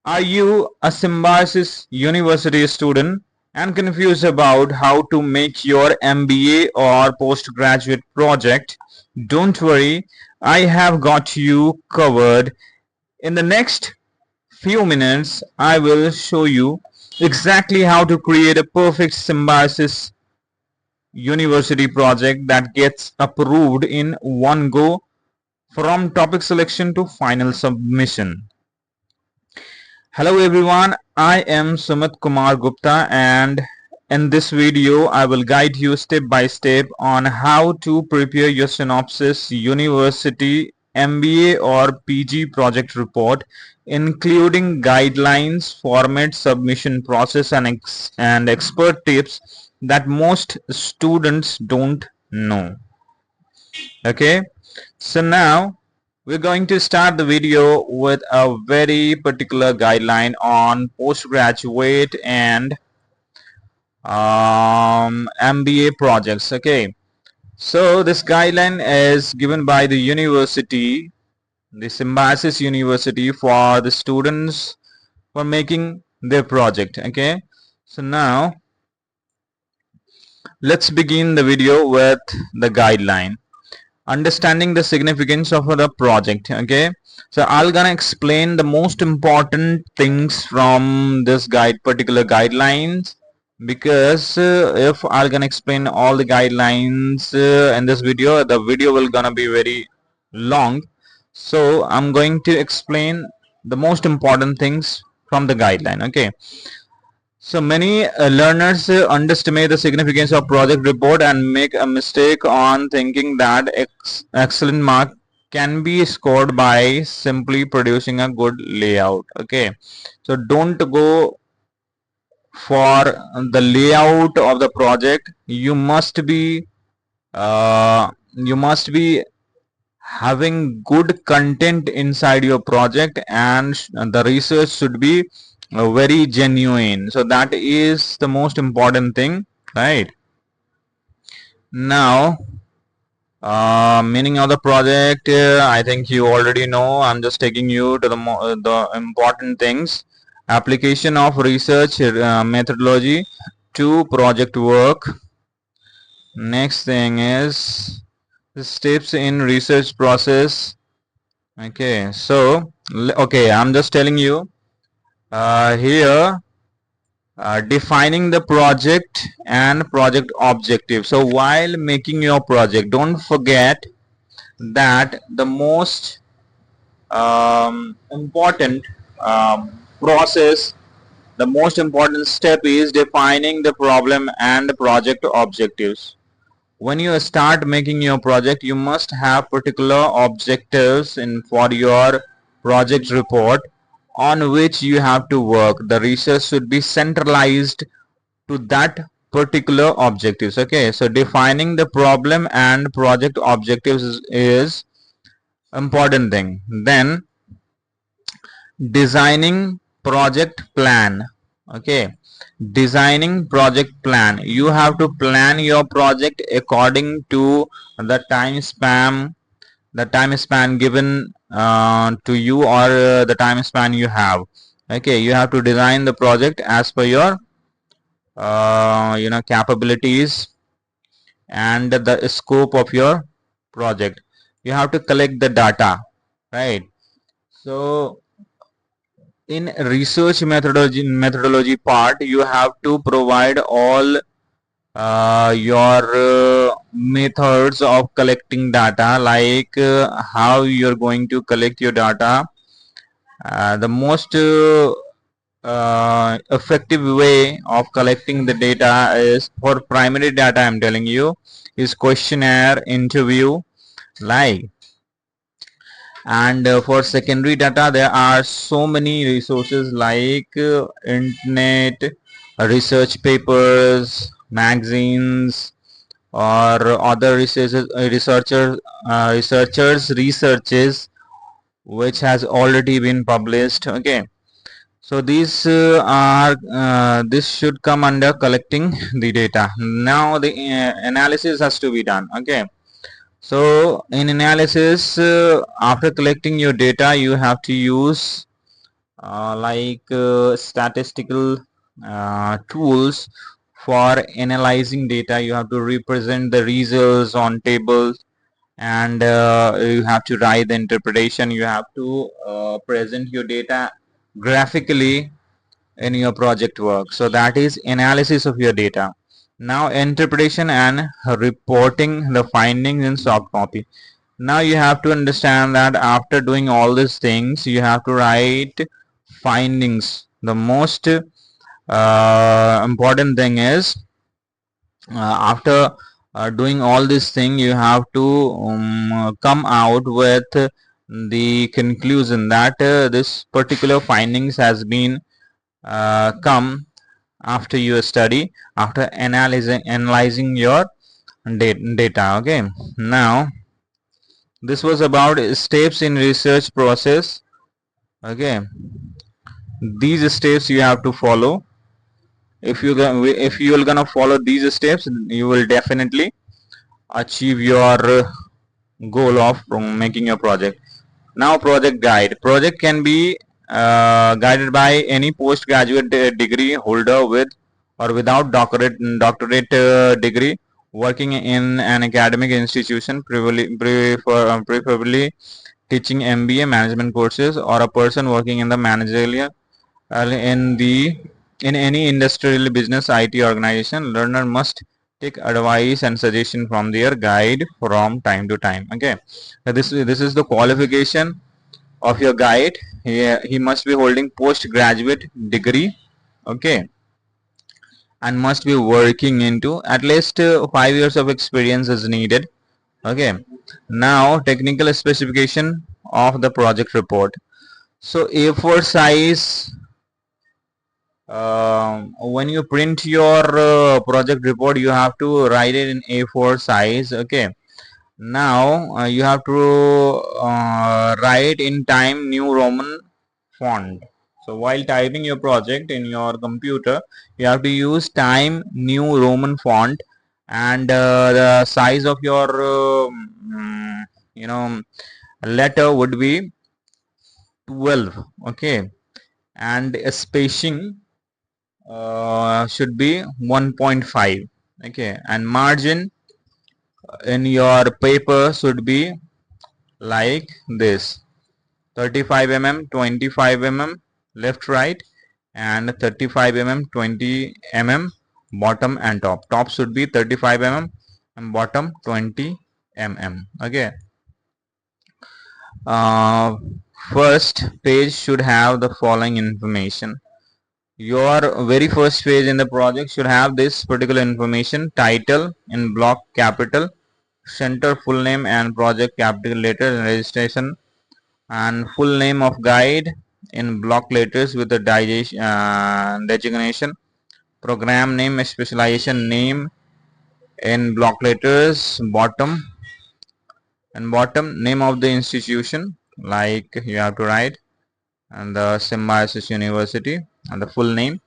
Are you a Symbiosis University student and confused about how to make your MBA or postgraduate project? Don't worry, I have got you covered. In the next few minutes, I will show you exactly how to create a perfect Symbiosis University project that gets approved in one go from topic selection to final submission. Hello everyone, I am Sumit Kumar Gupta, and in this video I will guide you step by step on how to prepare your Synopsis University MBA or PG project report, including guidelines, format, submission process and expert tips that most students don't know. Okay, so now we're going to start the video with a very particular guideline on postgraduate and MBA projects. Okay, so this guideline is given by the university, the Symbiosis University, for the students for making their project. Okay, so now let's begin the video with the guideline. Understanding the significance of the project. Okay, so I'll gonna explain the most important things from this particular guidelines, because if I'll gonna explain all the guidelines in this video, the video will gonna be very long. So I'm going to explain the most important things from the guideline. Okay, so many learners underestimate the significance of project report and make a mistake on thinking that excellent mark can be scored by simply producing a good layout. Okay, so don't go for the layout of the project. You must be having good content inside your project, and the research should be very genuine. So that is the most important thing, right? Now meaning of the project, I think you already know. I'm just taking you to the important things. Application of research methodology to project work. Next thing is the steps in research process. Okay, so okay, I'm just telling you here, defining the project and project objective. So while making your project, don't forget that the most important process, the most important step is defining the problem and project objectives. When you start making your project, you must have particular objectives for your project report on which you have to work. The research should be centralized to that particular objectives. Okay, so defining the problem and project objectives is important thing. Then designing project plan. Okay, designing project plan, you have to plan your project according to the time span given to you, or the time span you have. Okay, you have to design the project as per your capabilities and the scope of your project. You have to collect the data, right? So in research methodology part, you have to provide all your methods of collecting data, like how you're going to collect your data. The most effective way of collecting the data is, for primary data I'm telling you, is questionnaire, interview, like. And for secondary data, there are so many resources like internet, research papers, magazines, or other researches which has already been published. Okay, so these this should come under collecting the data. Now the analysis has to be done. Okay, so in analysis, after collecting your data, you have to use statistical tools for analyzing data. You have to represent the results on tables, and you have to write the interpretation. You have to present your data graphically in your project work. So that is analysis of your data. Now interpretation and reporting the findings in soft copy. Now you have to understand that after doing all these things, you have to write findings. The most important thing is after doing all this thing, you have to come out with the conclusion that this particular findings has been come after your study, after analyzing your data. Okay, now this was about steps in research process. Okay, these steps you have to follow. If you are gonna follow these steps, you will definitely achieve your goal of making your project. Now project guide. Project can be guided by any postgraduate degree holder with or without doctorate degree working in an academic institution, preferably teaching MBA management courses, or a person working in the managerial in the in any industrial business IT organization. Learner must take advice and suggestion from their guide from time to time. Okay, this is the qualification of your guide. He must be holding postgraduate degree. Okay, and must be working into at least 5 years of experience is needed. Okay, now technical specification of the project report. So A4 size, when you print your project report, you have to write it in A4 size. Okay, now you have to write in time New Roman font. So while typing your project in your computer, you have to use time New Roman font, and the size of your you know letter would be 12. Okay, and spacing should be 1.5. Okay, and margin in your paper should be like this: 35 mm, 25 mm left right, and 35 mm, 20 mm bottom and top. Top should be 35 mm and bottom 20 mm. Okay, uh, first page should have the following information. Your very first page in the project should have this particular information: title in block capital, center full name and project capital letter, registration and full name of guide in block letters with the designation, program name, specialization name in block letters, bottom name of the institution, like you have to write, and the Symbiosis University, and the full name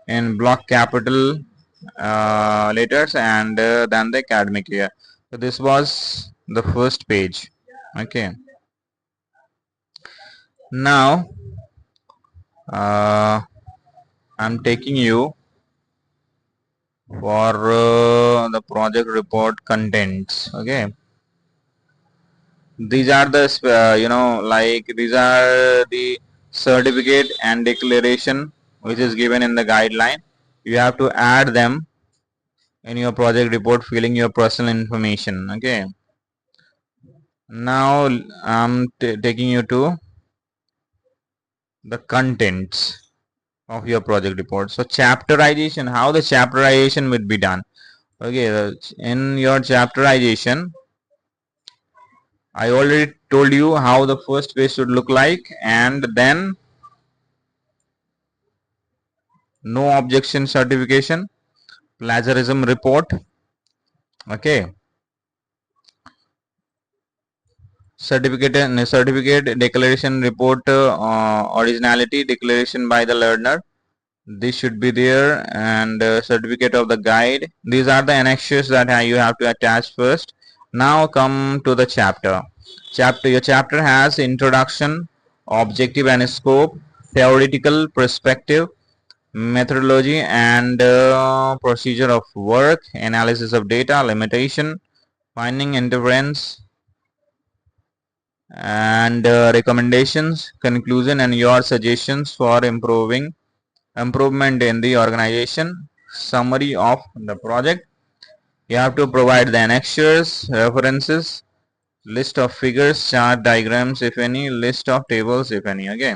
in block capital letters, and then the academic year. So this was the first page. Okay, now I'm taking you for the project report contents. Okay, these are the these are the certificate and declaration which is given in the guideline. You have to add them in your project report, filling your personal information. Okay, now I'm taking you to the contents of your project report. So chapterization, how the chapterization would be done. Okay, in your chapterization, I already told you how the first page should look like, and then no objection certification, plagiarism report. Okay, certificate declaration report, originality declaration by the learner. This should be there, and certificate of the guide. These are the annexures that you have to attach first. Now come to the chapter. Your chapter has introduction, objective and scope, theoretical perspective, methodology and procedure of work, analysis of data, limitation, finding interference, and recommendations, conclusion, and your suggestions for improvement in the organization, summary of the project. You have to provide the annexures, references, list of figures, chart diagrams if any, list of tables if any. Okay,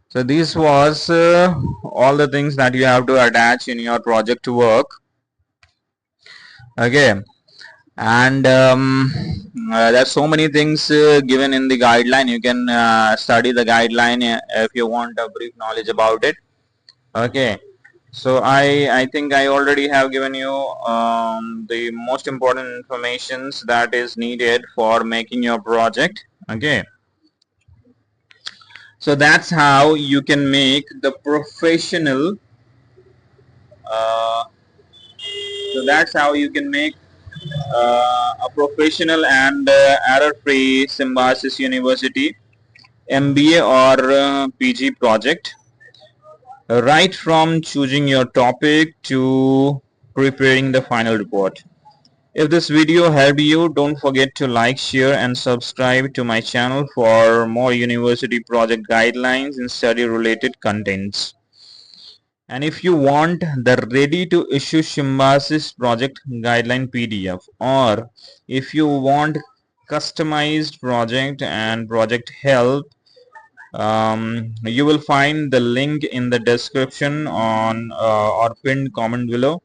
so this was all the things that you have to attach in your project work. Okay, and there's so many things given in the guideline. You can study the guideline if you want a brief knowledge about it. Okay, so I think I already have given you the most important informations that is needed for making your project. Okay, so that's how you can make the professional uh, so that's how you can make a professional and error-free Symbiosis University MBA or PG project, right from choosing your topic to preparing the final report. If this video helped you, don't forget to like, share and subscribe to my channel for more university project guidelines and study related contents. And if you want the ready to issue Symbiosis project guideline PDF, or if you want customized project and project help, you will find the link in the description on or pinned comment below.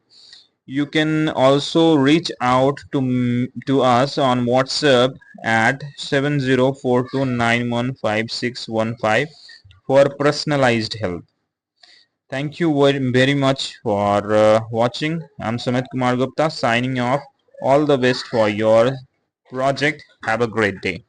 You can also reach out to us on WhatsApp at 7042915615 for personalized help. Thank you very much for watching. I'm Sumit Kumar Gupta signing off. All the best for your project. Have a great day.